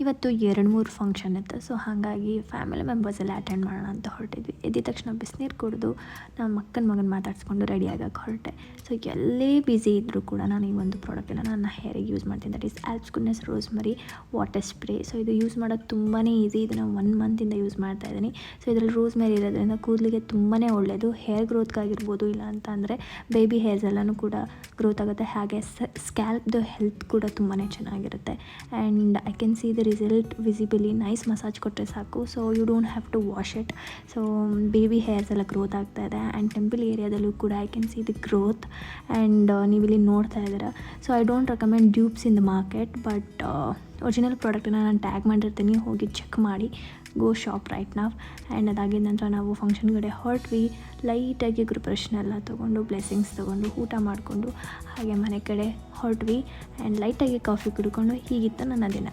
ಇವತ್ತು 2-3 ಫಂಕ್ಷನ್ ಇತ್ತು. ಸೊ ಹಾಗಾಗಿ ಫ್ಯಾಮಿಲಿ ಮೆಂಬರ್ಸ್ ಎಲ್ಲ ಅಟೆಂಡ್ ಮಾಡೋಣ ಅಂತ ಹೊರಟಿದ್ವಿ. ಎದ್ದ ತಕ್ಷಣ ಬಿಸಿನೀರು ಕುಡಿದು ನಮ್ಮ ಅಕ್ಕನ ಮಗನ ಮಾತಾಡಿಸ್ಕೊಂಡು ರೆಡಿ ಆಗಕ್ಕೆ ಹೊರಟೆ. ಸೊ ಎಲ್ಲೇ ಬ್ಯುಸಿ ಇದ್ದರೂ ಕೂಡ ನಾನು ಈ ಒಂದು ಪ್ರಾಡಕ್ಟನ್ನು ನನ್ನ ಹೇರಿಗೆ ಯೂಸ್ ಮಾಡ್ತೀನಿ. That is Alps Goodness rosemary water spray. So ಇದು ಯೂಸ್ ಮಾಡೋದು ತುಂಬಾ ಈಸಿ. ಇದನ್ನು 1 ಮಂತಿಂದ ಯೂಸ್ ಮಾಡ್ತಾ ಇದ್ದೀನಿ. ಸೊ ಇದರಲ್ಲಿ ರೋಸ್ಮೆರಿ ಇರೋದ್ರಿಂದ ಕೂದಲಿಗೆ ತುಂಬಾ ಒಳ್ಳೆಯದು. ಹೇರ್ ಗ್ರೋತ್ಗಾಗಿರ್ಬೋದು, ಇಲ್ಲ ಅಂತ ಅಂದರೆ ಬೇಬಿ ಹೇರ್ಸ್ ಎಲ್ಲನೂ ಕೂಡ ಗ್ರೋತ್ ಆಗುತ್ತೆ. ಹಾಗೆ ಸ್ಕ್ಯಾಲ್ಪ್ದು ಹೆಲ್ತ್ ಕೂಡ ತುಂಬಾ ಚೆನ್ನಾಗಿರುತ್ತೆ. And I can see the result visibly. Nice massage ಕೊಟ್ಟರೆ ಸಾಕು. So you don't have to wash it. So baby hairs ಎಲ್ಲ ಗ್ರೋತ್ ಆಗ್ತಾ ಇದೆ. ಆ್ಯಂಡ್ ಟೆಂಪಲ್ ಏರಿಯಾದಲ್ಲೂ ಕೂಡ I can see the growth. And ನೀವಿಲ್ಲಿ ನೋಡ್ತಾ ಇದ್ದೀರಾ. So I don't recommend dupes in the market, but original ಪ್ರಾಡಕ್ಟನ್ನು ನಾನು ಟ್ಯಾಗ್ ಮಾಡಿರ್ತೀನಿ, ಹೋಗಿ ಚೆಕ್ ಮಾಡಿ. Go shop right now. And ಅದಾಗಿದ ನಂತರ ನಾವು ಫಂಕ್ಷನ್ ಕಡೆ ಹೊರಟ್ವಿ. ಲೈಟಾಗಿ ಪ್ರಿಪ್ರೇಷನ್ ಎಲ್ಲ ತೊಗೊಂಡು, ಬ್ಲೆಸ್ಸಿಂಗ್ಸ್ ತೊಗೊಂಡು, ಊಟ ಮಾಡಿಕೊಂಡು ಹಾಗೆ ಮನೆ ಕಡೆ ಹೊರಟ್ವಿ. ಆ್ಯಂಡ್ ಲೈಟಾಗಿ ಕಾಫಿ ಕುಡ್ಕೊಂಡು ಹೀಗಿತ್ತು ನನ್ನ ದಿನ.